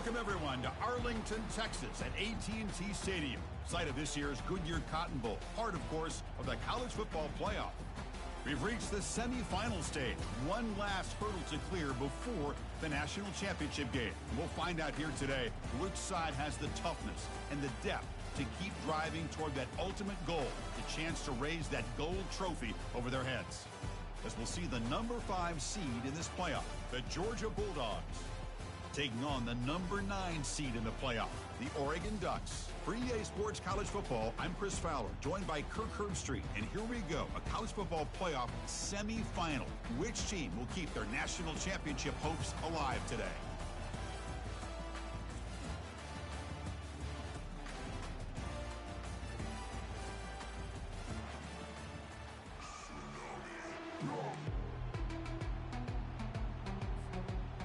Welcome, everyone, to Arlington, Texas at AT&T Stadium, site of this year's Goodyear Cotton Bowl, part, of course, of the college football playoff. We've reached the semifinal stage, one last hurdle to clear before the national championship game. We'll find out here today which side has the toughness and the depth to keep driving toward that ultimate goal, the chance to raise that gold trophy over their heads. As we'll see the number 5 seed in this playoff, the Georgia Bulldogs, taking on the number 9 seed in the playoff, the Oregon Ducks. For EA Sports College Football, I'm Chris Fowler, joined by Kirk Herbstreit. And here we go, a college football playoff semifinal. Which team will keep their national championship hopes alive today?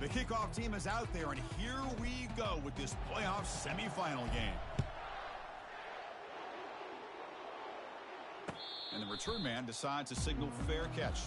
The kickoff team is out there, and here we go with this playoff semifinal game. And the return man decides to signal fair catch.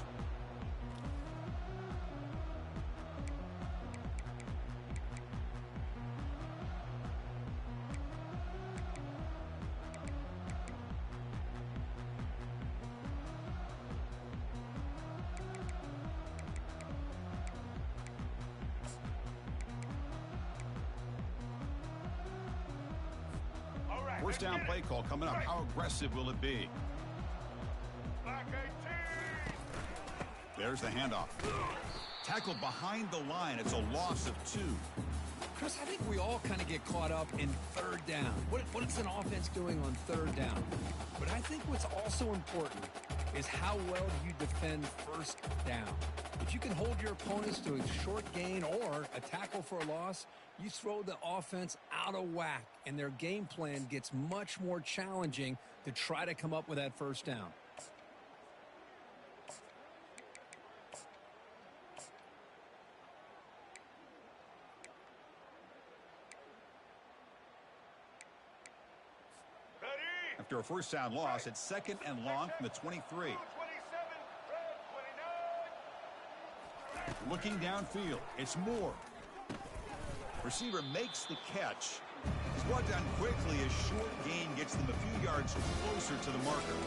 First down play call coming up. How aggressive will it be? There's the handoff. Tackled behind the line. It's a loss of 2. Chris, I think we all kind of get caught up in third down. What is an offense doing on third down? But I think what's also important is how well do you defend first down. If you can hold your opponents to a short gain or a tackle for a loss, you throw the offense out of whack, and their game plan gets much more challenging to try to come up with that first down. After a first down loss, it's second and long from the 23. Looking downfield, it's Moore. Receiver makes the catch. He's brought down quickly as short gain gets them a few yards closer to the marker.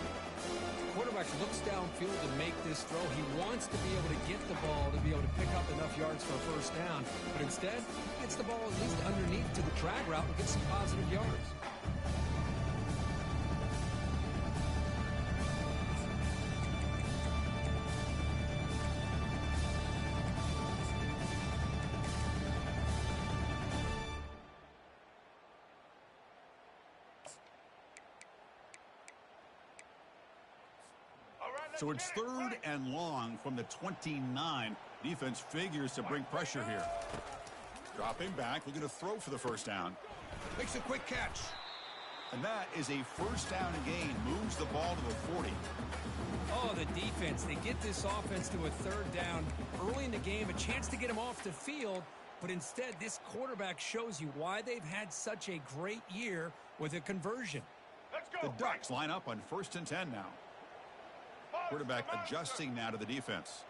Quarterback looks downfield to make this throw. He wants to be able to get the ball to be able to pick up enough yards for a first down. But instead, he gets the ball at least underneath to the drag route and gets some positive yards. So it's third and long from the 29. Defense figures to bring pressure here. Dropping back, looking to throw for the first down. Makes a quick catch. And that is a first down gain. Moves the ball to the 40. Oh, the defense. They get this offense to a third down early in the game. A chance to get him off the field. But instead, this quarterback shows you why they've had such a great year with a conversion. Let's go. The Ducks line up on 1st and 10 now. Quarterback adjusting now to the defense.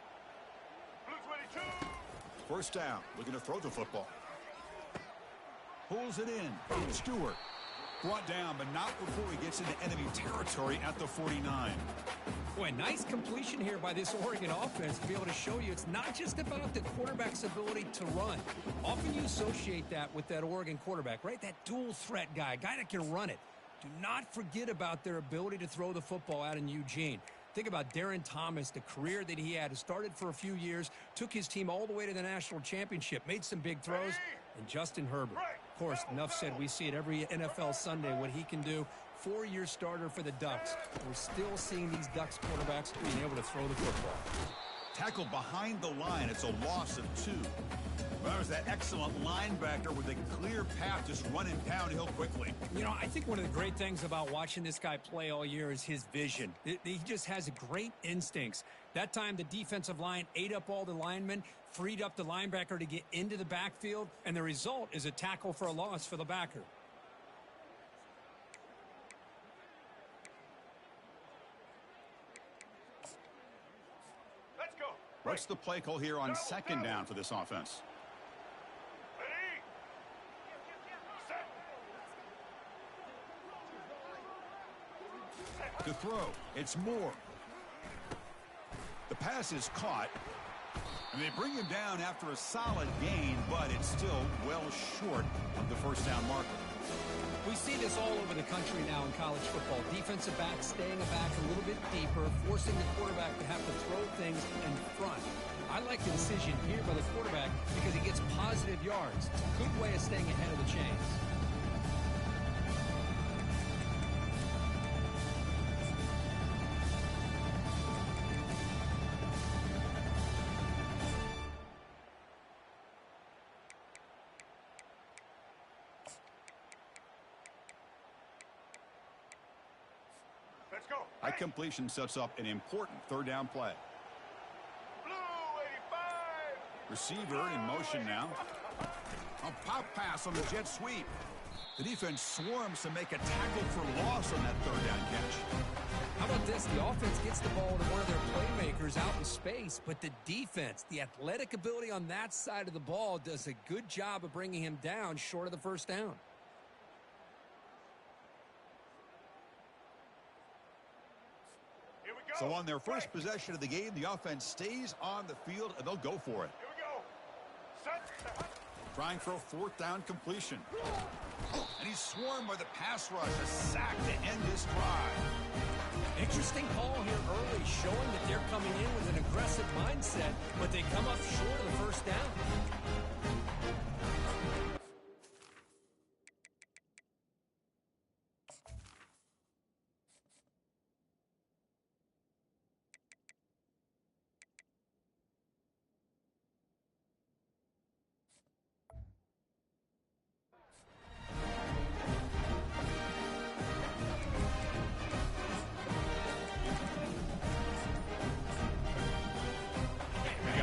First down, looking to throw the football. Pulls it in. Stewart brought down, but not before he gets into enemy territory at the 49. Boy, nice completion here by this Oregon offense to be able to show you it's not just about the quarterback's ability to run. Often you associate that with that Oregon quarterback, right? That dual threat guy that can run it. Do not forget about their ability to throw the football out in Eugene. Think about Darren Thomas, the career that he had. Started for a few years, took his team all the way to the national championship, made some big throws. And Justin Herbert. Of course, enough said. We see it every NFL Sunday, what he can do. 4-year starter for the Ducks. We're still seeing these Ducks quarterbacks being able to throw the football. Tackled behind the line. It's a loss of 2. Well, there's that excellent linebacker with a clear path just running downhill quickly. You know, I think one of the great things about watching this guy play all year is his vision. He just has great instincts. That time, the defensive line ate up all the linemen, freed up the linebacker to get into the backfield, and the result is a tackle for a loss for the backer. Let's go. What's the play call here on second down for this offense? To throw, it's Moore. The pass is caught, and they bring him down after a solid gain, but it's still well short of the first down marker. We see this all over the country now in college football. Defensive backs staying back a little bit deeper, forcing the quarterback to have to throw things in front. I like the decision here by the quarterback because he gets positive yards. It's a good way of staying ahead of the chains. Let's go. High completion sets up an important third down play. Blue 85. Receiver in motion now. A pop pass on the jet sweep. The defense swarms to make a tackle for loss on that third down catch. How about this? The offense gets the ball to one of their playmakers out in space, but the defense, the athletic ability on that side of the ball does a good job of bringing him down short of the first down. So on their first possession of the game, the offense stays on the field, and they'll go for it. Here we go. Set. Trying for a fourth down completion. And he's swarmed by the pass rush. A sack to end this drive. Interesting call here early, showing that they're coming in with an aggressive mindset, but they come up short of the first down.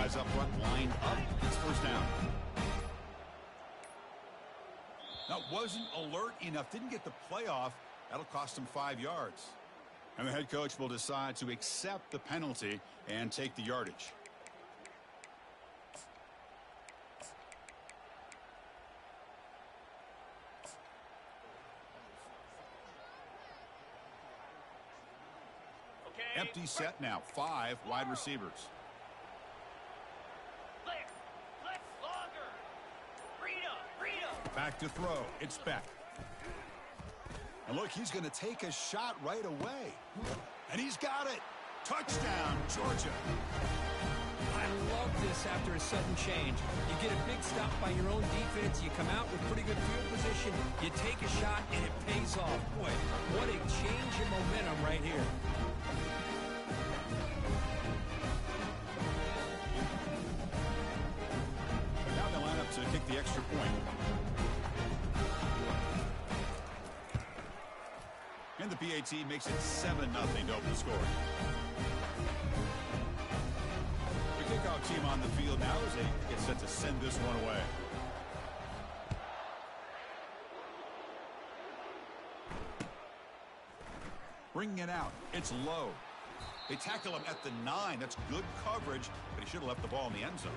Up front, lined up. It's first down. That wasn't alert enough. Didn't get the playoff. That'll cost him 5 yards. And the head coach will decide to accept the penalty and take the yardage. Okay. Empty set now. 5 wide receivers. Back to throw. It's Beck. And look, he's going to take a shot right away. And he's got it. Touchdown, Georgia. I love this after a sudden change. You get a big stop by your own defense. You come out with pretty good field position. You take a shot, and it pays off. Boy, what a change in momentum right here. Now they line up to kick the extra point. And the PAT makes it 7-0 to open the score. The kickoff team on the field now as they get set to send this one away. Bringing it out. It's low. They tackle him at the 9. That's good coverage, but he should have left the ball in the end zone.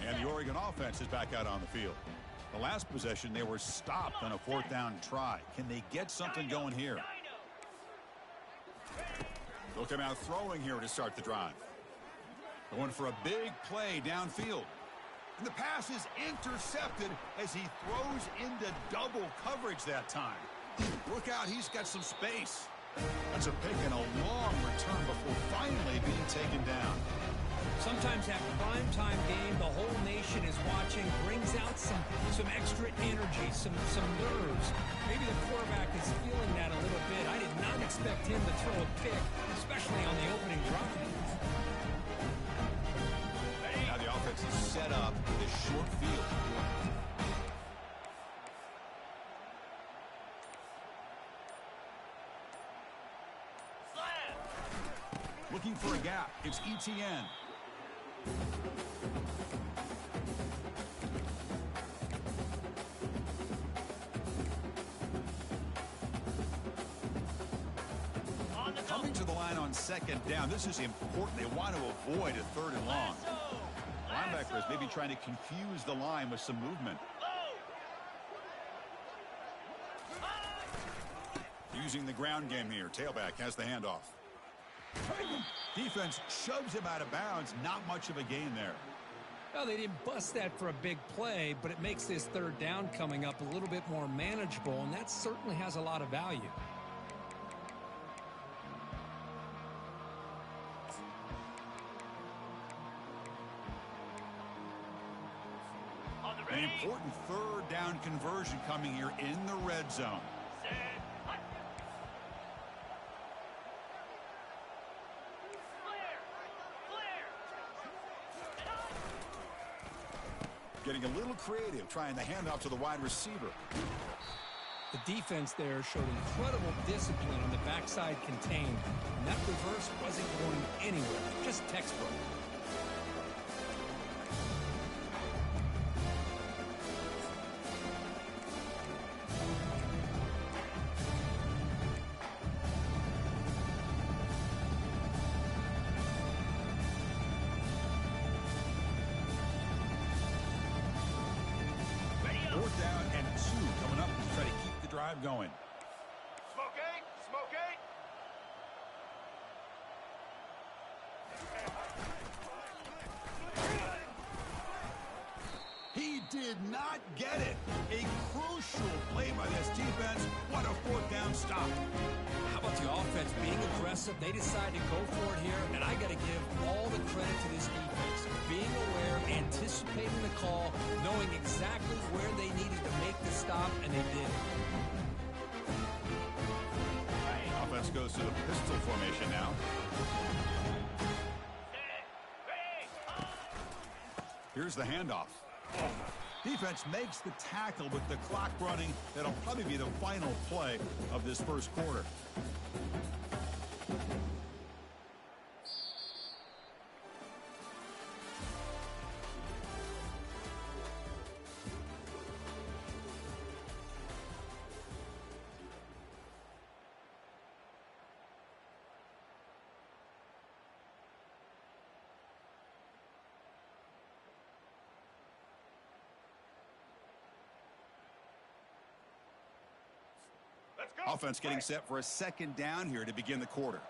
And the Oregon offense is back out on the field. The last possession, they were stopped on a fourth down try. Can they get something going here? They'll come out throwing here to start the drive. Going for a big play downfield. And the pass is intercepted as he throws into double coverage that time. Look out, he's got some space. That's a pick and a long return before finally being taken down. Sometimes that primetime game, the whole nation is watching, brings out some extra energy, some nerves. Maybe the quarterback is feeling that a little bit. I did not expect him to throw a pick, especially on the opening drive. Now the offense is set up with a short field. Looking for a gap. It's ETN. line on second down. This is important. They want to avoid a third and long. Linebacker is maybe trying to confuse the line with some movement. Using the ground game here. Tailback has the handoff. Defense shoves him out of bounds. Not much of a gain there. Well, they didn't bust that for a big play, but it makes this third down coming up a little bit more manageable, and that certainly has a lot of value. An important third down conversion coming here in the red zone. Getting a little creative, trying the handoff to the wide receiver. The defense there showed incredible discipline on the backside contained, and that reverse wasn't going anywhere, just textbook. Fourth down and 2 coming up to try to keep the drive going. Smoke eight! Smoke eight! He did not get it. A crucial play by this defense. What a fourth down stop. How about the offense being aggressive? They decide to go for it here, and I got to give all the credit to this defense. Being aware, anticipating the call, knowing exactly where they needed to make the stop, and they did. Offense goes to the pistol formation now. Here's the handoff. Defense makes the tackle with the clock running. That'll probably be the final play of this first quarter. Let's go! Offense getting set for a second down here to begin the quarter.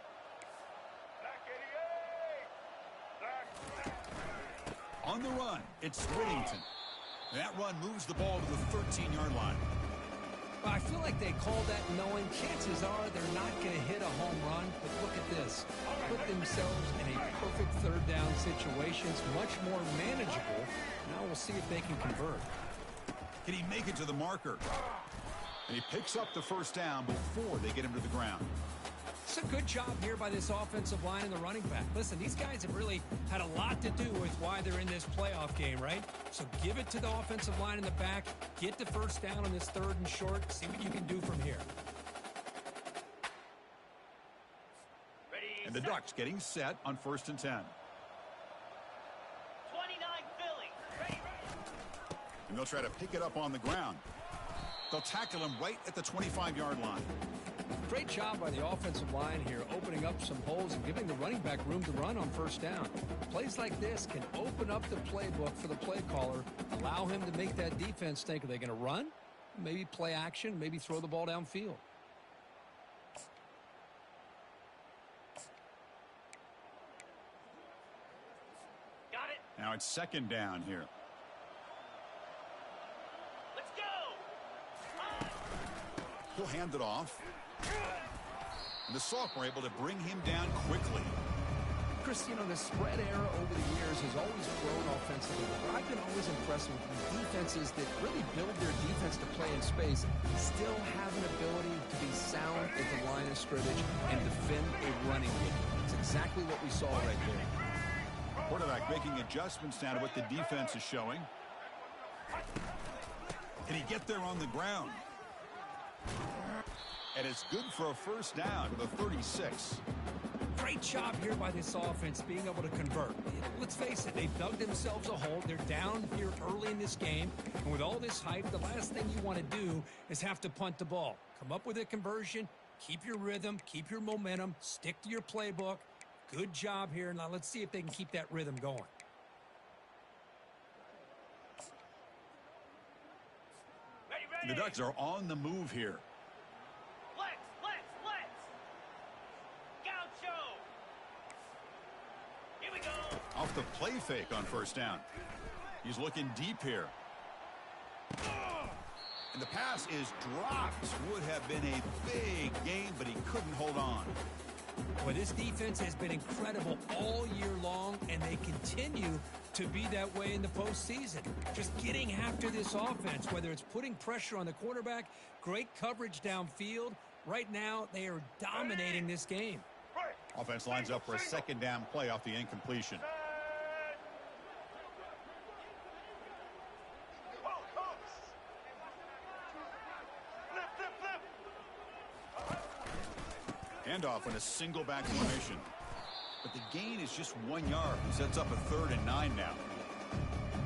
On the run, it's Whittington. That run moves the ball to the 13-yard line. Well, I feel like they called that knowing chances are they're not going to hit a home run, but look at this. Put themselves in a perfect third down situation. It's much more manageable. Now we'll see if they can convert. Can he make it to the marker? And he picks up the first down before they get him to the ground. It's a good job here by this offensive line and the running back. Listen, these guys have really had a lot to do with why they're in this playoff game, right? So give it to the offensive line in the back. Get the first down on this third and short. See what you can do from here. And the Ducks getting set on 1st and 10. 29 Philly. And they'll try to pick it up on the ground. They'll tackle him right at the 25-yard line. Great job by the offensive line here, opening up some holes and giving the running back room to run on first down. Plays like this can open up the playbook for the play caller, allow him to make that defense think, are they going to run? Maybe play action, maybe throw the ball downfield. Got it. Now it's second down here. Let's go. He'll hand it off. And the sophomore able to bring him down quickly. Chris, you know, the spread era over the years has always grown offensively. But I've been always impressed with defenses that really build their defense to play in space, still have an ability to be sound at the line of scrimmage and defend a running game. It's exactly what we saw right there. Quarterback making adjustments now to what the defense is showing. Can he get there on the ground? And it's good for a first down to the 36. Great job here by this offense being able to convert. Let's face it, they've dug themselves a hole. They're down here early in this game. And with all this hype, the last thing you want to do is have to punt the ball. Come up with a conversion, Keep your rhythm, keep your momentum, stick to your playbook. Good job here. Now let's see if they can keep that rhythm going. Ready. The Ducks are on the move here. Let's. Gaucho. Here we go. Off the play fake on first down. He's looking deep here. And the pass is dropped. Would have been a big gain, but he couldn't hold on. Well, this defense has been incredible all year long, and they continue to be that way in the postseason. Just getting after this offense, whether it's putting pressure on the quarterback, great coverage downfield. Right now, they are dominating this game. Offense lines up for a second down play off the incompletion. Handoff in a single back formation. But the gain is just 1 yard. He sets up a 3rd and 9 now.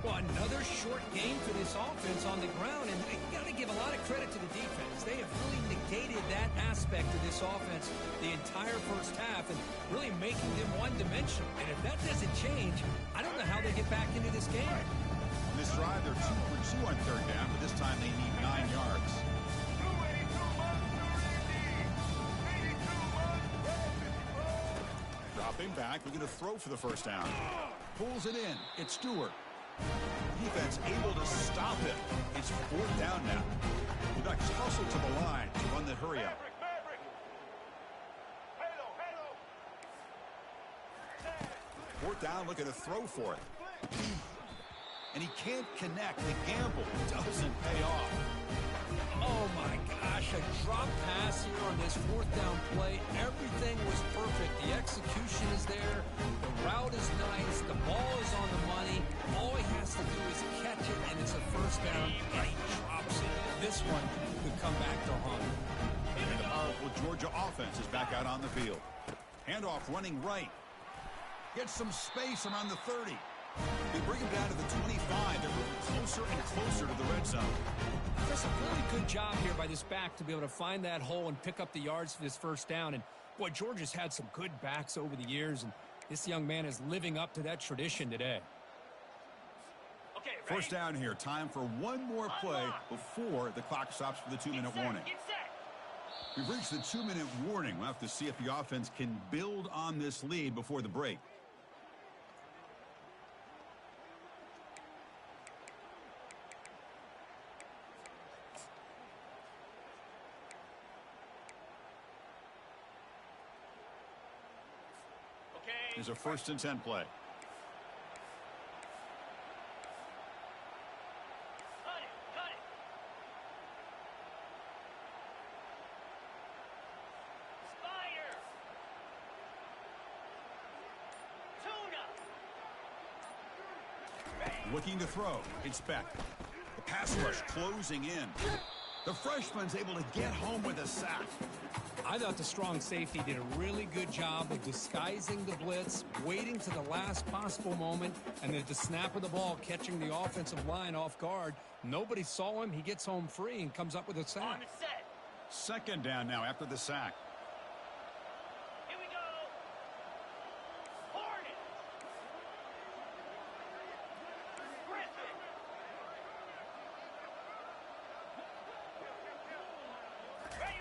Well, another short game for this offense on the ground, and you got to give a lot of credit to the defense. They have really negated that aspect of this offense the entire first half and really making them one-dimensional. And if that doesn't change, I don't know how they get back into this game. On this drive, they're 2 for 2 on 3rd down, but this time they need 9 yards. Dropping back, looking to throw for the first down. Pulls it in. It's Stewart. Defense able to stop him. It's 4th down now. The Ducks hustle to the line to run the hurry up. Fourth down, looking to throw for it. And he can't connect. The gamble doesn't pay off. Oh, my gosh, a drop pass here on this 4th down play. Everything was perfect. The execution is there. The route is nice. The ball is on the money. All he has to do is catch it, and it's a first down, and he drops it. This one could come back to haunt him. And the powerful Georgia offense is back out on the field. Handoff running right. Gets some space around the 30. They bring him down to the 25. They're moving closer and closer to the red zone. That's a really good job here by this back to be able to find that hole and pick up the yards for this first down. And, boy, Georgia's had some good backs over the years, and this young man is living up to that tradition today. Okay, ready? First down here. Time for one more play before the clock stops for the 2-minute warning. Get set. We've reached the 2-minute warning. We'll have to see if the offense can build on this lead before the break. Here's a 1st and 10 play. Cut it. Spider. Tuna. Looking to throw. It's Beck. The pass rush closing in. The freshman's able to get home with a sack. I thought the strong safety did a really good job of disguising the blitz, waiting to the last possible moment, and at the snap of the ball, catching the offensive line off guard. Nobody saw him. He gets home free and comes up with a On sack. the set. Second down now after the sack. Here we go. Hornet. Griffin. Ready.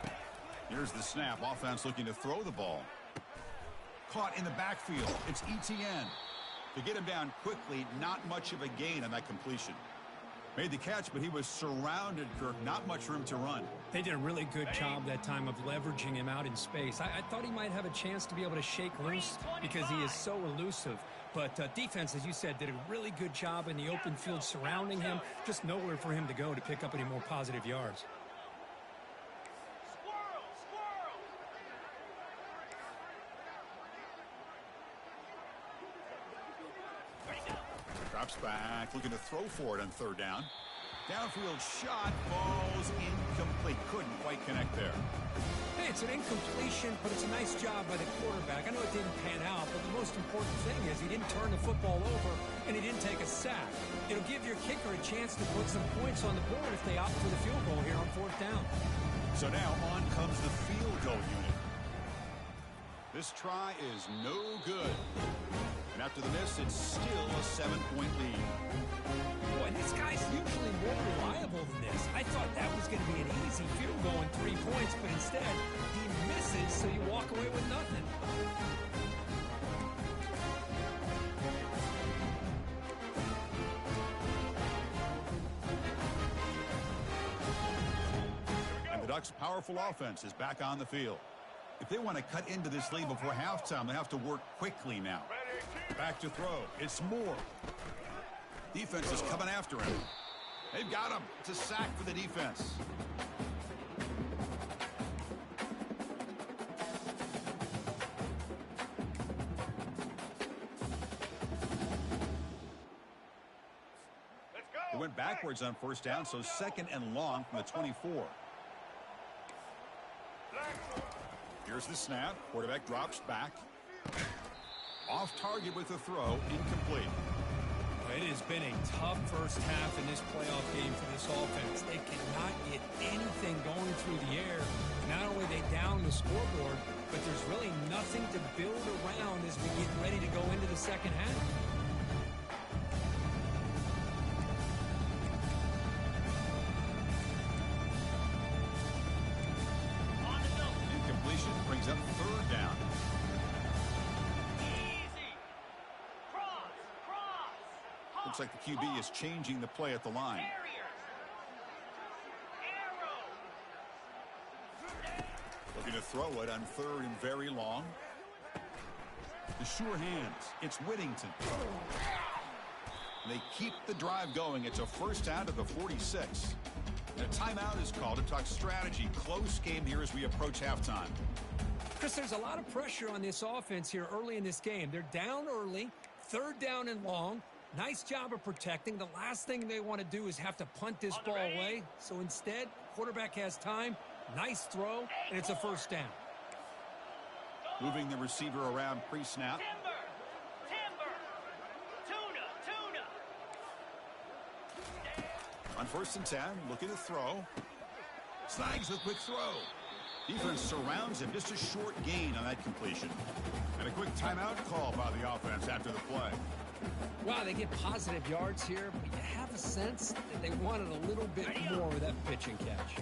Here's the snap. Offense looking to throw the ball. Caught in the backfield. It's ETN. To get him down quickly, not much of a gain on that completion. Made the catch, but he was surrounded, Kirk. Not much room to run. They did a really good job that time of leveraging him out in space. I thought he might have a chance to be able to shake loose because he is so elusive. But defense, as you said, did a really good job in the open field surrounding him. Just nowhere for him to go to pick up any more positive yards. Squirrel. Ready, go. Drops back, looking to throw for it on 3rd down. Downfield shot falls incomplete. Couldn't quite connect there. Hey, it's an incompletion, but it's a nice job by the quarterback. I know it didn't pan out, but the most important thing is he didn't turn the football over and he didn't take a sack. It'll give your kicker a chance to put some points on the board if they opt for the field goal here on 4th down. So now on comes the field goal unit. This try is no good. And after the miss, it's still a 7-point lead. Boy, this guy's usually more reliable than this. I thought that was going to be an easy field goal and 3 points, but instead, he misses, so you walk away with nothing. And the Ducks' powerful offense is back on the field. If they want to cut into this lead before halftime, they have to work quickly now. Back to throw. It's Moore. Defense is coming after him. They've got him. It's a sack for the defense. They went backwards on 1st down, so 2nd and long from the 24. Here's the snap. Quarterback drops back. Off target with the throw. Incomplete. It has been a tough first half in this playoff game for this offense. They cannot get anything going through the air. Not only they down the scoreboard, but there's really nothing to build around as we get ready to go into the second half. Incompletion brings up 3rd down. Looks like the QB is changing the play at the line. Looking to throw it on 3rd and very long. The sure hands. It's Whittington. They keep the drive going. It's a 1st down to the 46. And a timeout is called to talk strategy. Close game here as we approach halftime. Chris, there's a lot of pressure on this offense here early in this game. They're down early, 3rd down and long. Nice job of protecting. The last thing they want to do is have to punt this ball away. So instead, quarterback has time. Nice throw, and it's a 1st down. Moving the receiver around pre-snap. On 1st and 10, looking to throw. Snags the quick throw. Defense surrounds him. Just a short gain on that completion. And a quick timeout call by the offense after the play. Wow, they get positive yards here, but you have a sense that they wanted a little bit more with that pitch and catch.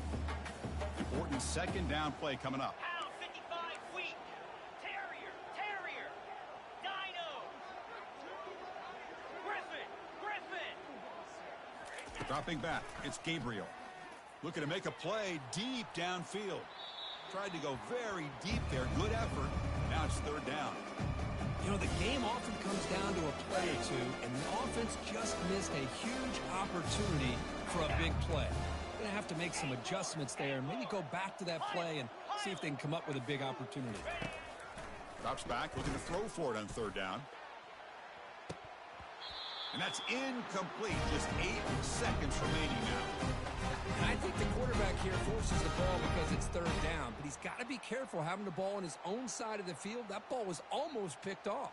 Important 2nd down play coming up. Pound 55 weak. Terrier. Dino. Griffin. Dropping back. It's Gabriel. Looking to make a play deep downfield. Tried to go very deep there. Good effort. Now it's 3rd down. You know, the game often comes down to a play or two, and the offense just missed a huge opportunity for a big play. They're going to have to make some adjustments there and maybe go back to that play and see if they can come up with a big opportunity. Drops back, looking to throw for it on 3rd down. And that's incomplete. Just 8 seconds remaining now. And I think the quarterback here forces the ball because it's 3rd down, but he's got to be careful having the ball on his own side of the field. That ball was almost picked off.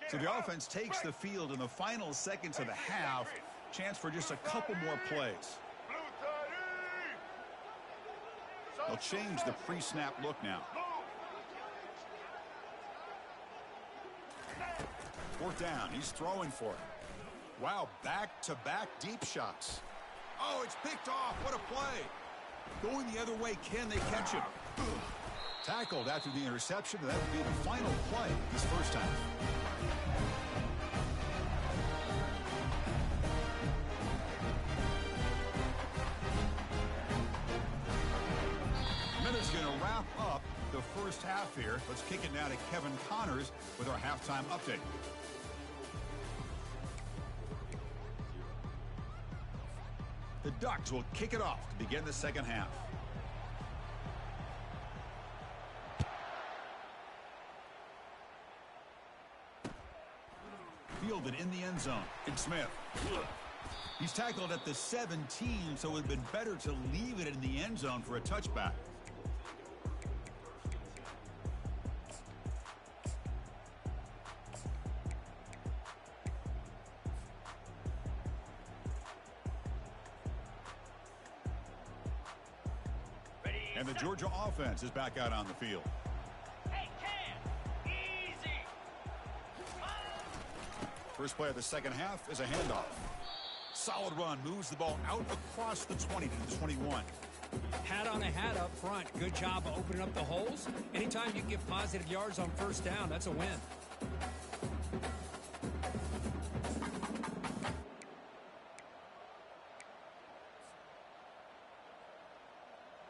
So the offense takes the field in the final seconds of the half. Chance for just a couple more plays. They'll change the pre-snap look now. 4th down. He's throwing for it. Wow, back-to-back deep shots. Oh, it's picked off. What a play. Going the other way, can they catch him? Tackled after the interception, and that will be the final play this first time. Minute's going to wrap up the first half here. Let's kick it now to Kevin Connors with our halftime update. The Ducks will kick it off to begin the second half. fielded in the end zone. It's Smith. He's tackled at the 17, so it would have been better to leave it in the end zone for a touchback. And the Georgia offense is back out on the field. Hey, Cam! Easy! First play of the second half is a handoff. Solid run, moves the ball out across the 20 to the 21. Hat on a hat up front. Good job of opening up the holes. Anytime you get positive yards on first down, that's a win.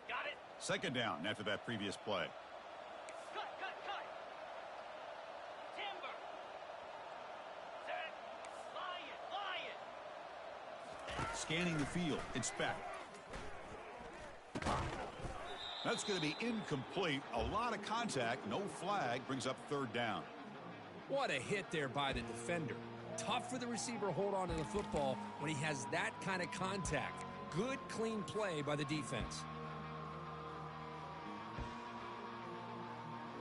Got it! Second down after that previous play. Cut! Timber! Set! Lion! Scanning the field, it's back. That's going to be incomplete. A lot of contact, no flag, brings up third down. What a hit there by the defender. Tough for the receiver to hold on to the football when he has that kind of contact. Good, clean play by the defense.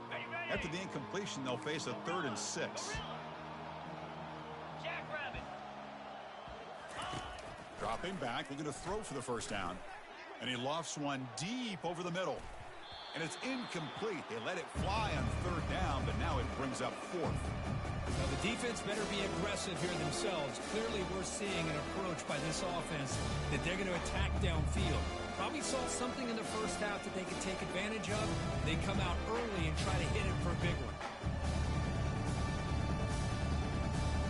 Ready! After the incompletion, they'll face a 3rd and 6. Gorilla! Jackrabbit! Dropping back, looking to throw for the first down. And he lofts one deep over the middle. And it's incomplete. They let it fly on third down, but now it brings up 4th. Now the defense better be aggressive here themselves. Clearly we're seeing an approach by this offense that they're going to attack downfield. Probably saw something in the first half that they could take advantage of. They come out early and try to hit it for a big one.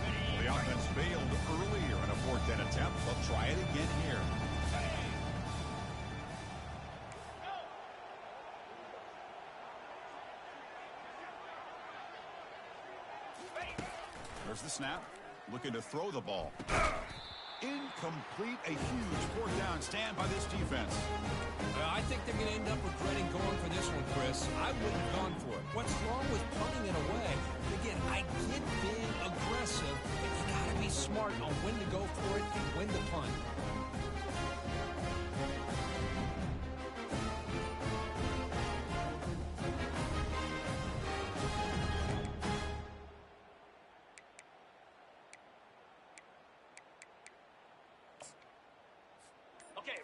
Well, the offense failed earlier in a 4th down attempt. They'll try it again here. There's the snap. Looking to throw the ball. Incomplete. A huge 4th down stand by this defense. I think they're going to end up regretting going for this one, Chris. I wouldn't have gone for it. What's wrong with punting it away? Again, I get being aggressive, but you got to be smart on when to go for it and when to punt.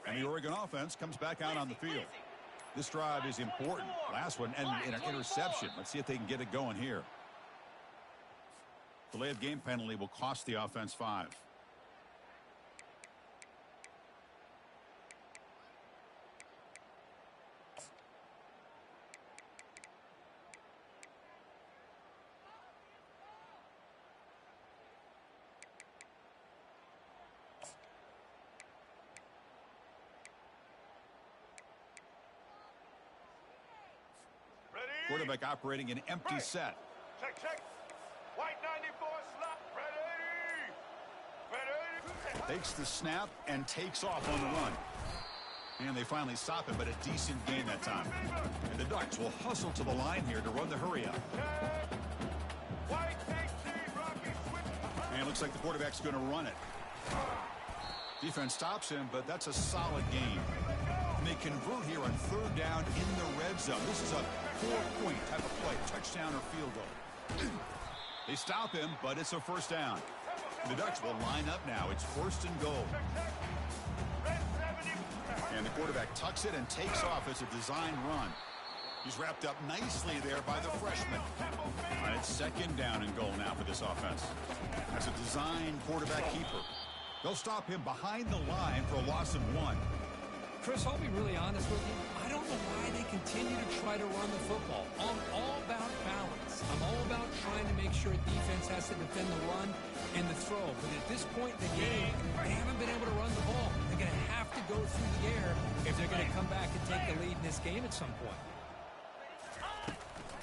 And the Oregon offense comes back out on the field. This drive is important. Last one and an interception. Let's see if they can get it going here. Delay of game penalty will cost the offense 5. Quarterback operating an empty set. Check. White 94 slot. Ready. Takes the snap and takes off on the run. And they finally stop him, but a decent gain that time. And the Ducks will hustle to the line here to run the hurry up. White 18, Rocky switch. And it looks like the quarterback's going to run it. Defense stops him, but that's a solid game. And they convert here on third down in the red zone. This is a 4-point type of play, touchdown or field goal. They stop him, but it's a first down. The Ducks will line up now. It's 1st and goal. And the quarterback tucks it and takes off as a design run. He's wrapped up nicely there by the freshman. And it's 2nd down and goal now for this offense. As a design quarterback keeper. They'll stop him behind the line for a loss of 1. Chris, I'll be really honest with you. I don't know why they continue to try to run the football. I'm all about balance. I'm all about trying to make sure defense has to defend the run and the throw. But at this point in the game, they haven't been able to run the ball. They're going to have to go through the air if they're going to come back and take the lead in this game at some point.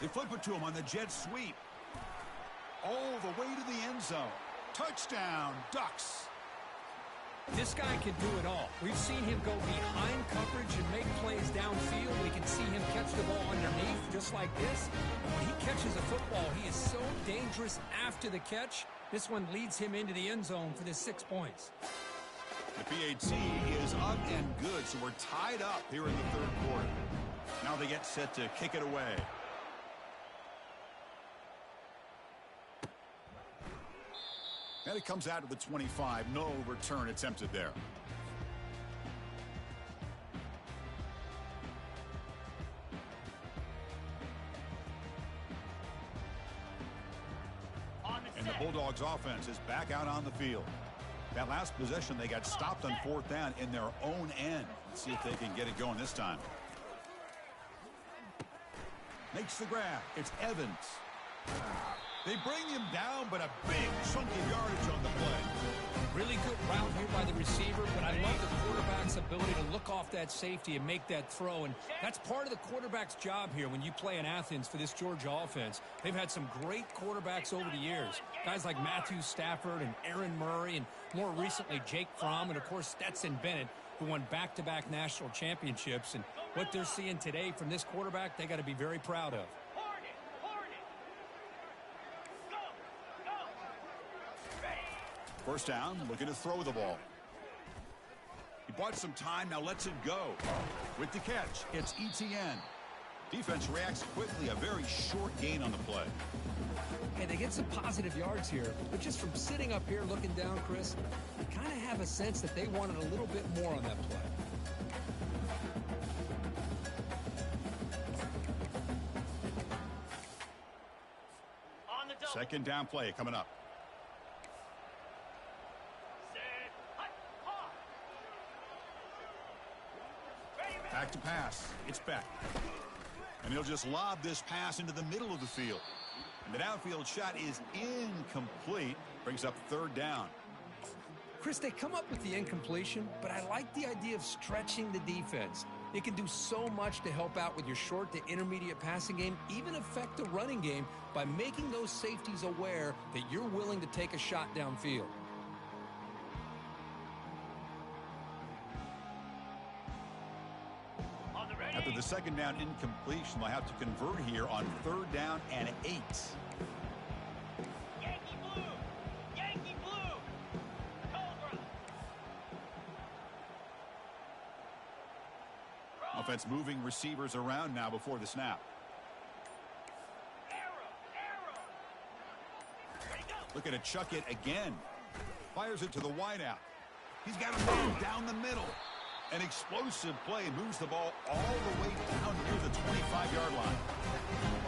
They flip it to him on the jet sweep. All the way to the end zone. Touchdown, Ducks. This guy can do it all. We've seen him go behind coverage and make plays downfield. We can see him catch the ball underneath just like this. And when he catches a football, he is so dangerous after the catch. This one leads him into the end zone for the 6 points. The PAT is up and good, so we're tied up here in the third quarter. Now they get set to kick it away. And it comes out to the 25. No return attempted there. And the Bulldogs offense is back out on the field. That last possession, they got stopped on fourth down in their own end. Let's see if they can get it going this time. Makes the grab. It's Evans. They bring him down, but a big chunk of yardage on the play. Really good route here by the receiver, but I love the quarterback's ability to look off that safety and make that throw. And that's part of the quarterback's job here when you play in Athens for this Georgia offense. They've had some great quarterbacks over the years. Guys like Matthew Stafford and Aaron Murray, and more recently Jake Fromm, and of course Stetson Bennett, who won back-to-back national championships. And what they're seeing today from this quarterback, they got to be very proud of. First down, looking to throw the ball. He bought some time, now lets it go. With the catch, it's ETN. Defense reacts quickly, a very short gain on the play. Hey, they get some positive yards here, but just from sitting up here looking down, Chris, you kind of have a sense that they wanted a little bit more on that play. Second down play coming up. Back to pass. It's Beck. And he'll just lob this pass into the middle of the field. And the downfield shot is incomplete. Brings up third down. Chris, they come up with the incompletion, but I like the idea of stretching the defense. It can do so much to help out with your short to intermediate passing game, even affect the running game by making those safeties aware that you're willing to take a shot downfield. After the second down incompletion, they'll have to convert here on third down and 8. Yankee blue! Yankee blue! Cobra! Offense moving receivers around now before the snap. Arrow! Ready, go! Looking to chuck it again. Fires it to the wideout. He's got to move down the middle. An explosive play moves the ball all the way down near the 25-yard line.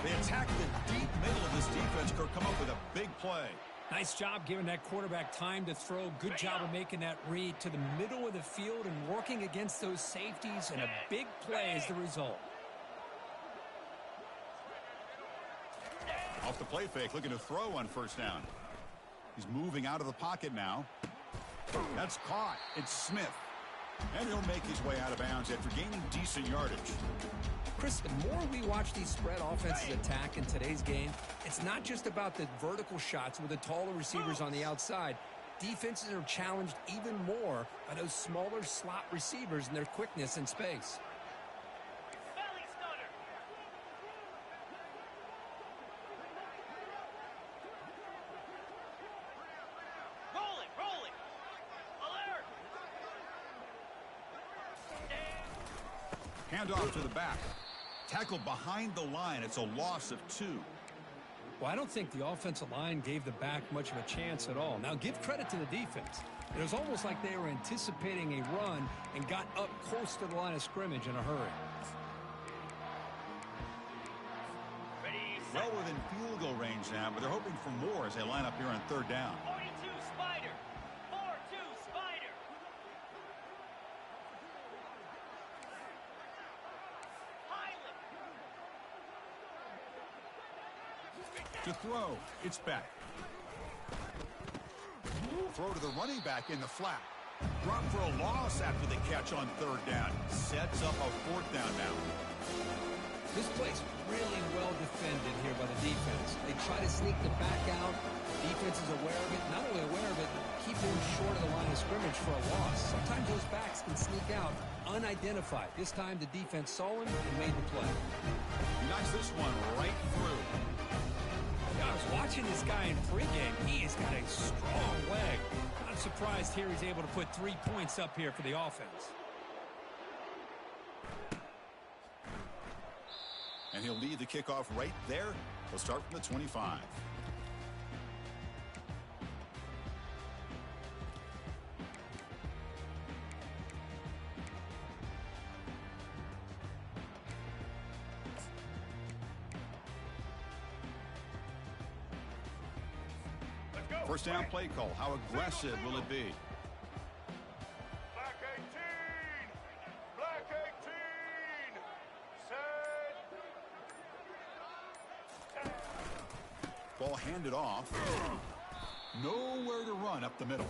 They attack the deep middle of this defense. Could come up with a big play. Nice job giving that quarterback time to throw. Good job of making that read to the middle of the field and working against those safeties, and a big play is the result. Off the play fake, looking to throw on first down. He's moving out of the pocket now. That's caught. It's Smith. And he'll make his way out of bounds after gaining decent yardage. Chris, the more we watch these spread offenses attack in today's game, it's not just about the vertical shots with the taller receivers on the outside. Defenses are challenged even more by those smaller slot receivers and their quickness in space. Belly stunner! Rolling! Alert! Handoff to the back. Tackled behind the line. It's a loss of 2. Well, I don't think the offensive line gave the back much of a chance at all. Now, give credit to the defense. It was almost like they were anticipating a run and got up close to the line of scrimmage in a hurry. Ready, set. Well within field goal range now, but they're hoping for more as they line up here on third down. 42 Spider! 4-2 Spider! To throw, it's back. Throw to the running back in the flat. Drop for a loss after the catch on third down. Sets up a fourth down now. This play's really well defended here by the defense. They try to sneak the back out. The defense is aware of it. Not only aware of it, keep them short of the line of scrimmage for a loss. Sometimes those backs can sneak out unidentified. This time the defense saw him and made the play. He knocks this one right through. I was watching this guy in pregame. He has got a strong leg. Not surprised here he's able to put 3 points up here for the offense. And he'll lead the kickoff right there. He'll start from the 25. Let's go. First down play call. How aggressive will it be? Black 18. Black 18. Set. Ball handed off. Nowhere to run up the middle.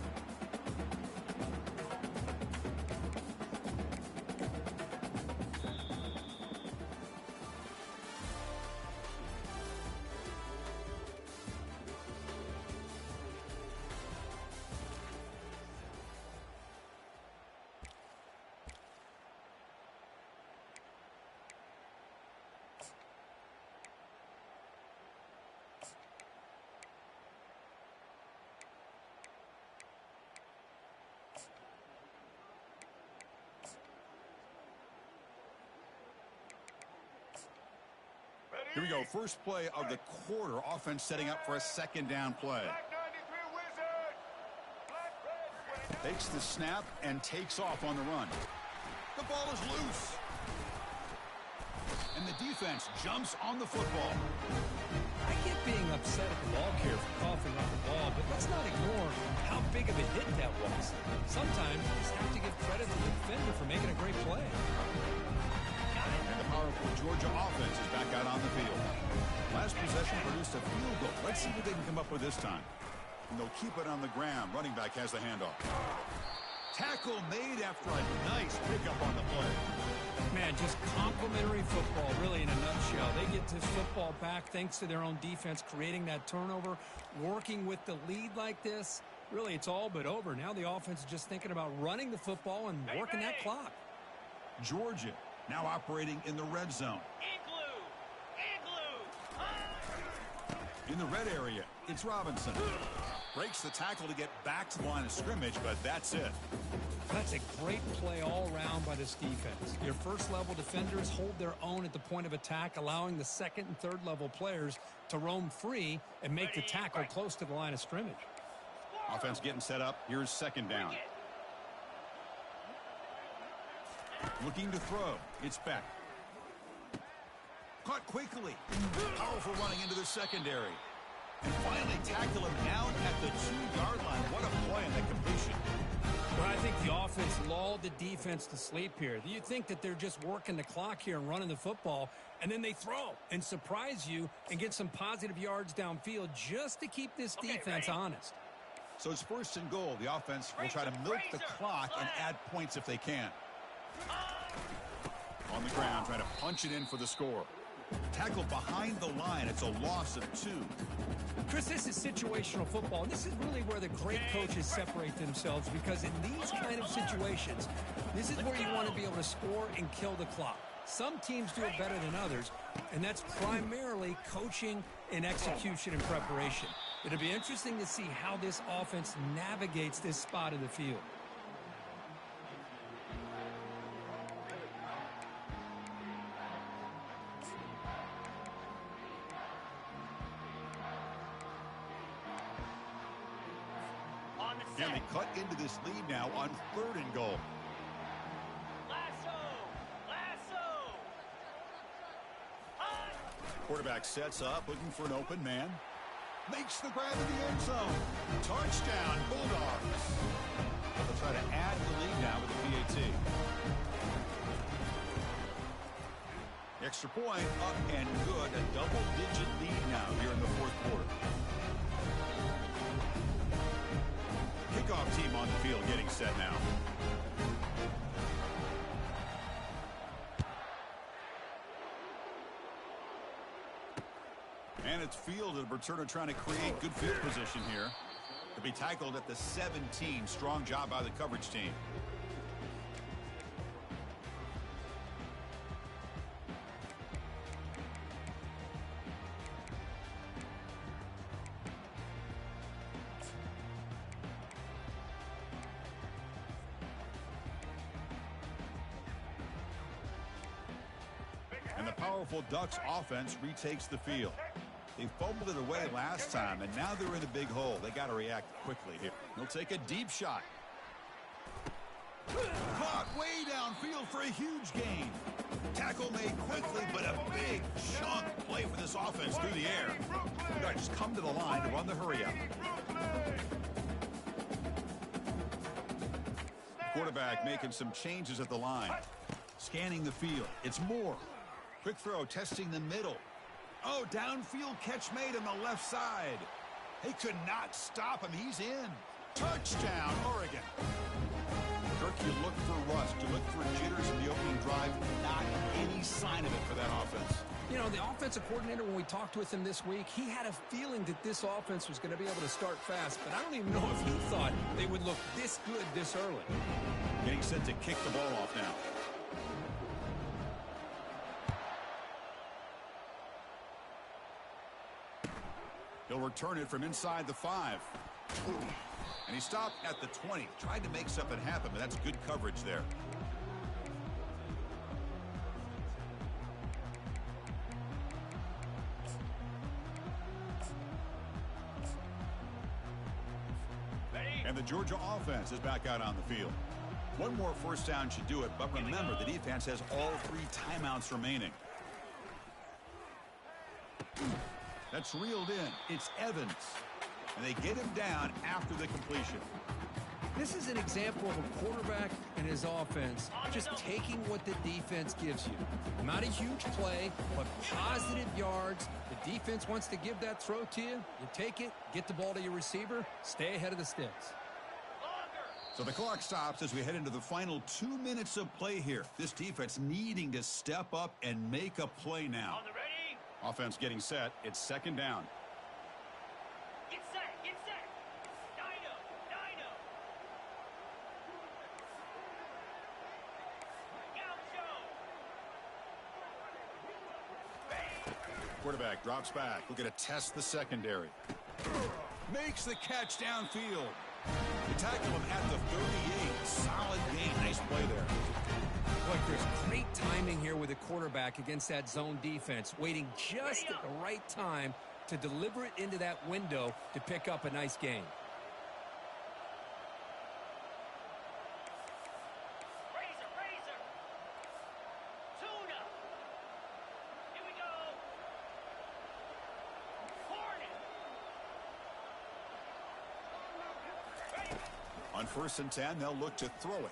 Here we go. First play of the quarter. Offense setting up for a second down play. Black 93 Wizard. Black red 29. Takes the snap and takes off on the run. The ball is loose. And the defense jumps on the football. I get being upset at the ball carrier for coughing up the ball, but let's not ignore how big of a hit that was. Sometimes you just have to give credit to the defender for making a great play. And the powerful Georgia offense is back out on the field. Last possession produced a field goal. Let's see what they can come up with this time. And they'll keep it on the ground. Running back has the handoff. Tackle made after a nice pickup on the play. Man, just complimentary football, really, in a nutshell. They get this football back thanks to their own defense, creating that turnover, working with the lead like this. Really, it's all but over. Now the offense is just thinking about running the football and working that clock. Georgia now operating in the red zone. In the red area, it's Robinson. Breaks the tackle to get back to the line of scrimmage, but that's it. That's a great play all around by this defense. Your first-level defenders hold their own at the point of attack, allowing the second and third-level players to roam free and make the tackle close to the line of scrimmage. Offense getting set up. Here's second down. Looking to throw. It's back. Caught quickly. Powerful running into the secondary. And finally tackle him down at the 2-yard line. What a play on that completion. Well, I think the offense lulled the defense to sleep here. You think that they're just working the clock here and running the football, and then they throw and surprise you and get some positive yards downfield just to keep this defense honest. So it's first and goal. The offense will try to milk the clock and add points if they can. On the ground, trying to punch it in for the score. Tackled behind the line. It's a loss of 2. Chris, this is situational football. This is really where the great coaches separate themselves, because in these kind of situations, this is where you want to be able to score and kill the clock. Some teams do it better than others, and that's primarily coaching and execution and preparation. It'll be interesting to see how this offense navigates this spot in the field. And they cut into this lead now on third and goal. Quarterback sets up, looking for an open man. Makes the grab in the end zone. Touchdown, Bulldogs. They'll try to add the lead now with the PAT. Extra point, up and good. A double-digit lead now here in the fourth quarter. Kickoff team on the field getting set now. And it's fielded. Returner trying to create good field position here. To be tackled at the 17. Strong job by the coverage team. And the powerful Ducks offense retakes the field. They fumbled it away last time, and now they're in a big hole. They got to react quickly here. They'll take a deep shot. Caught way downfield for a huge gain. Tackle made quickly, but a big chunk play for this offense through the air. All right, just come to the line to run the hurry up. Quarterback making some changes at the line. Scanning the field. It's Moore. Quick throw, testing the middle. Oh, downfield catch made on the left side. They could not stop him. He's in. Touchdown, Oregon. Kirk, you look for rust. You look for jitters in the opening drive. Not any sign of it for that offense. You know, the offensive coordinator, when we talked with him this week, he had a feeling that this offense was going to be able to start fast, but I don't even know if he thought they would look this good this early. Getting set to kick the ball off now. He'll return it from inside the 5. And he stopped at the 20. Tried to make something happen, but that's good coverage there. And the Georgia offense is back out on the field. One more first down should do it, but remember, the defense has all 3 timeouts remaining. That's reeled in. It's Evans. And they get him down after the completion. This is an example of a quarterback and his offense just taking what the defense gives you. Not a huge play, but positive yards. The defense wants to give that throw to you. You take it, get the ball to your receiver, stay ahead of the sticks. So the clock stops as we head into the final 2 minutes of play here. This defense needing to step up and make a play now. On the ready. Offense getting set. It's second down. Get set. Get set. Dino. Dino. Gaucho. Quarterback drops back. We're going to test the secondary. Makes the catch downfield. They tackle him at the 38. Solid gain. Nice play there. Boy, there's great timing here with the quarterback against that zone defense, waiting just at the right time to deliver it into that window to pick up a nice gain. Razor. Tuna. Here we go. Hornet. Ready. On 1st and 10, they'll look to throw it.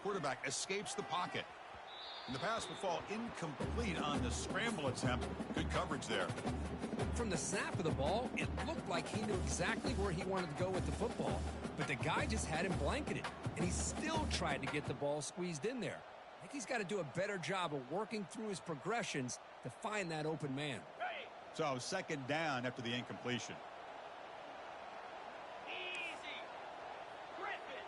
Quarterback escapes the pocket. And the pass will fall incomplete on the scramble attempt. Good coverage there. From the snap of the ball, it looked like he knew exactly where he wanted to go with the football. But the guy just had him blanketed, and he still tried to get the ball squeezed in there. I think he's got to do a better job of working through his progressions to find that open man. Ready. So second down after the incompletion. Easy. Griffin.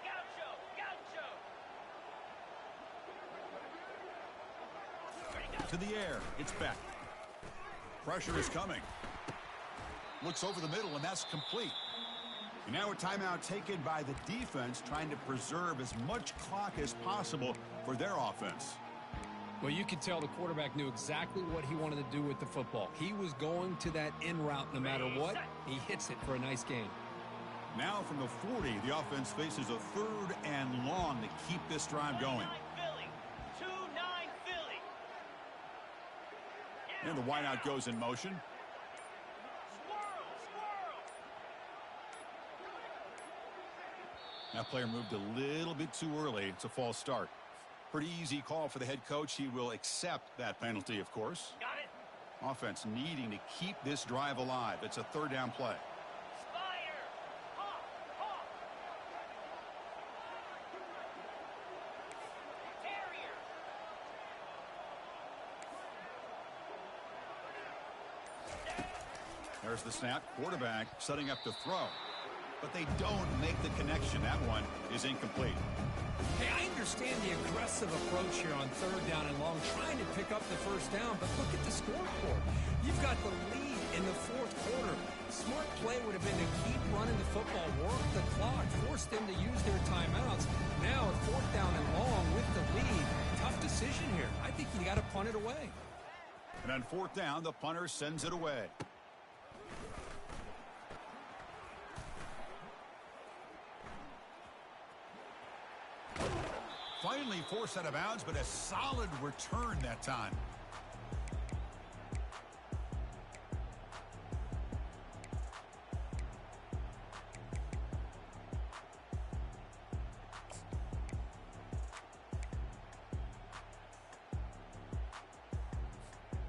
Gaucho. Ready, go. To the air. It's back. Pressure is coming. Looks over the middle, and that's complete. And now a timeout taken by the defense, trying to preserve as much clock as possible for their offense. Well, you could tell the quarterback knew exactly what he wanted to do with the football. He was going to that in route no matter what. He hits it for a nice gain. Now from the 40, the offense faces a 3rd and long to keep this drive going. 29 Philly. 2-9 Philly. And the wideout goes in motion. Squirrel. That player moved a little bit too early. It's a false start. Pretty easy call for the head coach. He will accept that penalty, of course. Got it. Offense needing to keep this drive alive. It's a 3rd down play. Spire. Hawk. Terrier. There's the snap. Quarterback setting up to throw. But they don't make the connection. That one is incomplete. Hey, I understand the aggressive approach here on 3rd down and long, trying to pick up the first down, but look at the scoreboard. You've got the lead in the fourth quarter. Smart play would have been to keep running the football, work the clock, force them to use their timeouts. Now at fourth down and long with the lead. Tough decision here. I think you got to punt it away. And on fourth down, the punter sends it away. Finally forced out of bounds, but a solid return that time.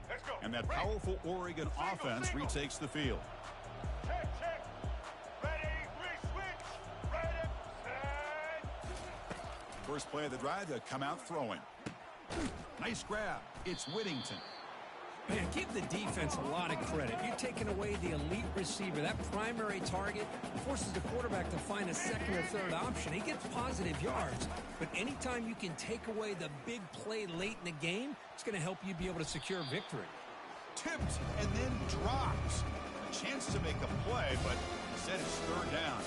Let's go. And that powerful Oregon offense retakes the field. Check, check. Ready, re-switch. Ready, set. First play of the drive, they come out throwing. Nice grab. It's Whittington. Man, give the defense a lot of credit. You're taking away the elite receiver. That primary target forces the quarterback to find a second or third option. He gets positive yards. But anytime you can take away the big play late in the game, it's going to help you be able to secure victory. Tipped and then drops. A chance to make a play, but instead it's third down.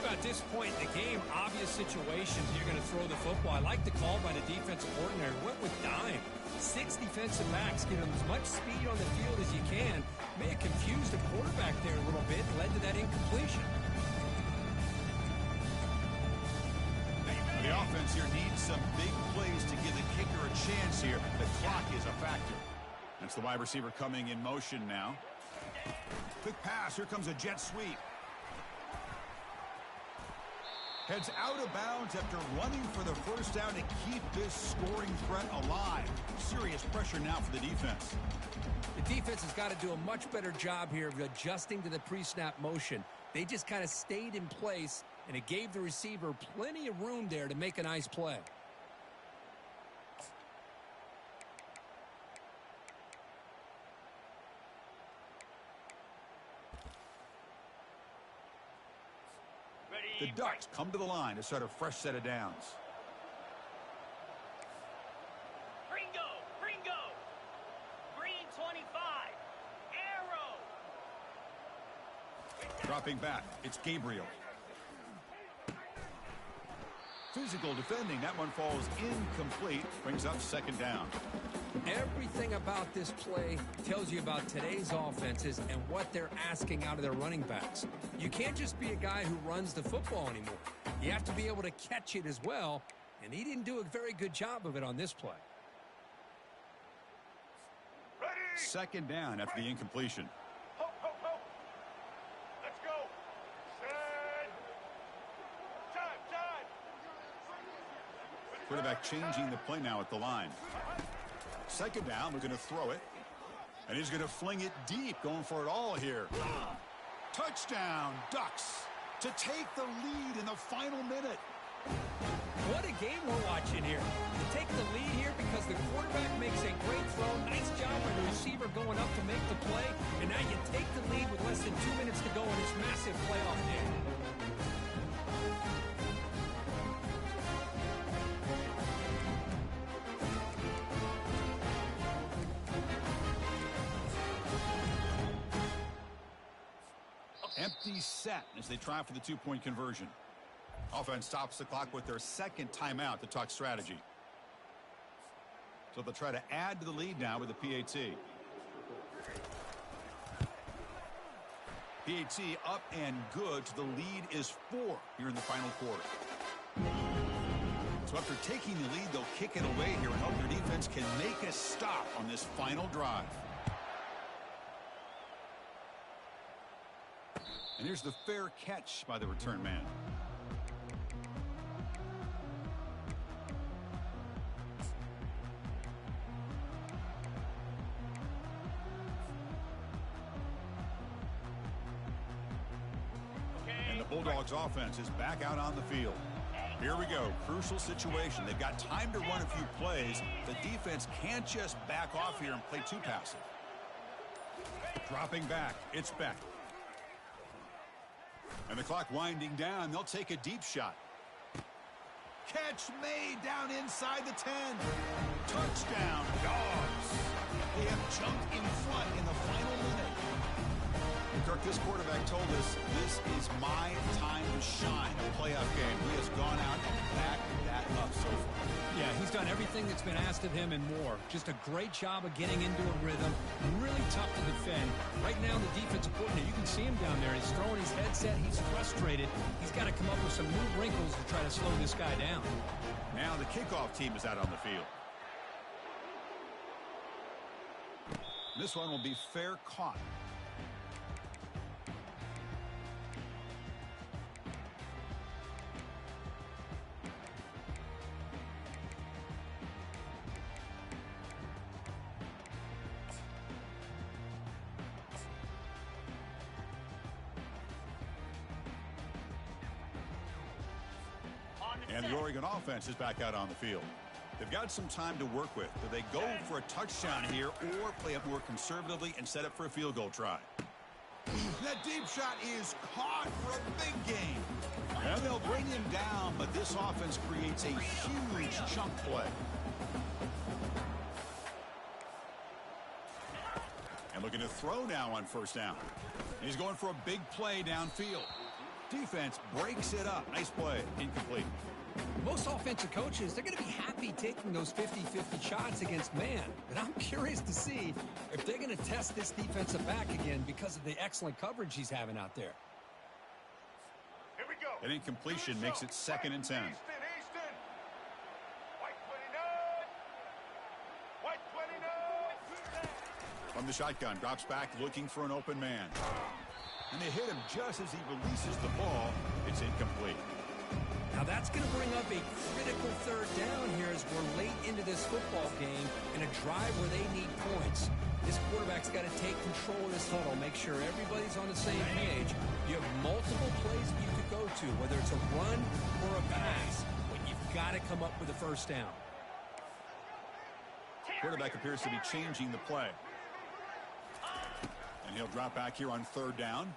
At this point in the game, obvious situations, you're going to throw the football. I like the call by the defensive coordinator. Went with dime. 6 defensive backs, give him as much speed on the field as you can. May have confused the quarterback there a little bit, led to that incompletion. The offense here needs some big plays to give the kicker a chance here. The clock is a factor. That's the wide receiver coming in motion now. Quick pass. Here comes a jet sweep. Heads out of bounds after running for the first down to keep this scoring threat alive. Serious pressure now for the defense. The defense has got to do a much better job here of adjusting to the pre-snap motion. They just kind of stayed in place, and it gave the receiver plenty of room there to make a nice play. The Ducks come to the line to start a fresh set of downs. Gringo, Gringo. Green 25. Arrow. Dropping back, it's Gabriel. Physical defending, that one falls incomplete, brings up second down. Everything about this play tells you about today's offenses and what they're asking out of their running backs. You can't just be a guy who runs the football anymore. You have to be able to catch it as well, and he didn't do a very good job of it on this play. Ready. Second down after the incompletion. Ho, ho, ho. Let's go. Set. Time. Quarterback changing the play now at the line. Second down, we're going to throw it. And he's going to fling it deep, going for it all here. Touchdown, Ducks, to take the lead in the final minute. What a game we're watching here. You take the lead here because the quarterback makes a great throw. Nice job by the receiver going up to make the play. And now you take the lead with less than 2 minutes to go in this massive playoff game. Empty set as they try for the two-point conversion. Offense stops the clock with their second timeout to talk strategy. So they'll try to add to the lead now with the PAT. PAT up and good, so the lead is 4 here in the final quarter. So after taking the lead, they'll kick it away here and hope their defense can make a stop on this final drive. And here's the fair catch by the return man. And the Bulldogs offense is back out on the field. Here we go. Crucial situation. They've got time to run a few plays. The defense can't just back off here and play too passive. Dropping back. It's Beck. And the clock winding down. They'll take a deep shot. Catch made down inside the 10. Touchdown, Dogs. They have jumped in front in the final minute. Kirk, this quarterback told us this is my time to shine, a playoff game. He has gone out and backed that up so far. Yeah, he's done everything that's been asked of him and more. Just a great job of getting into a rhythm. Really tough to defend. Right now, the defensive coordinator, you can see him down there. He's throwing his headset. He's frustrated. He's got to come up with some new wrinkles to try to slow this guy down. Now the kickoff team is out on the field. This one will be fair caught. And the Oregon offense is back out on the field. They've got some time to work with. Do they go for a touchdown here or play it more conservatively and set up for a field goal try? That deep shot is caught for a big gain. And they'll bring him down, but this offense creates a huge chunk play. And looking to throw now on first down. He's going for a big play downfield. Defense breaks it up. Nice play. Incomplete. Most offensive coaches, they're going to be happy taking those 50-50 shots against man. But I'm curious to see if they're going to test this defensive back again because of the excellent coverage he's having out there. Here we go. An incompletion makes it 2nd and 10. Easton. White 29. White 29. From the shotgun, drops back looking for an open man. And they hit him just as he releases the ball. It's incomplete. Now that's going to bring up a critical 3rd down here as we're late into this football game in a drive where they need points. This quarterback's got to take control of this huddle, make sure everybody's on the same page. You have multiple plays you could go to, whether it's a run or a pass, but you've got to come up with a first down. Quarterback appears to be changing the play. And he'll drop back here on 3rd down.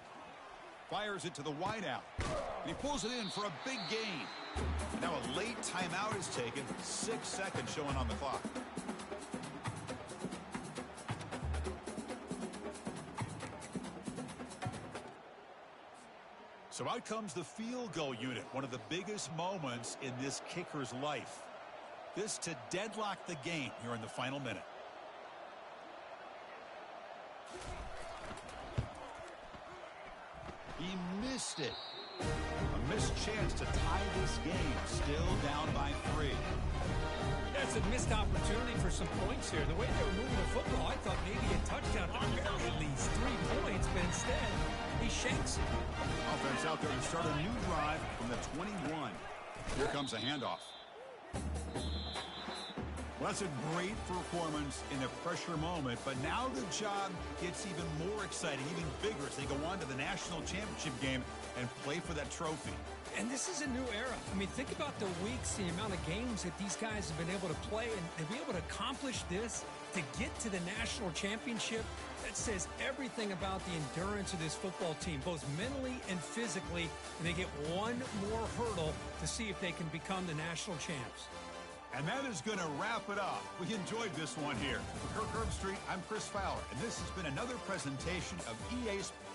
Fires it to the wideout. And he pulls it in for a big gain. And now a late timeout is taken. 6 seconds showing on the clock. So out comes the field goal unit. One of the biggest moments in this kicker's life. This to deadlock the game here in the final minute. He missed it. A missed chance to tie this game. Still down by 3. That's a missed opportunity for some points here. The way they were moving the football, I thought maybe a touchdown at the very least. 3 points, but instead, he shanks it. Offense out there to start a new drive from the 21. Here comes a handoff. Well, that's a great performance in a pressure moment, but now the job gets even more exciting, even bigger as they go on to the national championship game and play for that trophy. And this is a new era. I mean, think about the weeks, the amount of games that these guys have been able to play, and to be able to accomplish this, to get to the national championship, that says everything about the endurance of this football team, both mentally and physically, and they get one more hurdle to see if they can become the national champs. And that is going to wrap it up. We enjoyed this one here. For Kirk Herbstreit, I'm Chris Fowler, and this has been another presentation of EA Sports.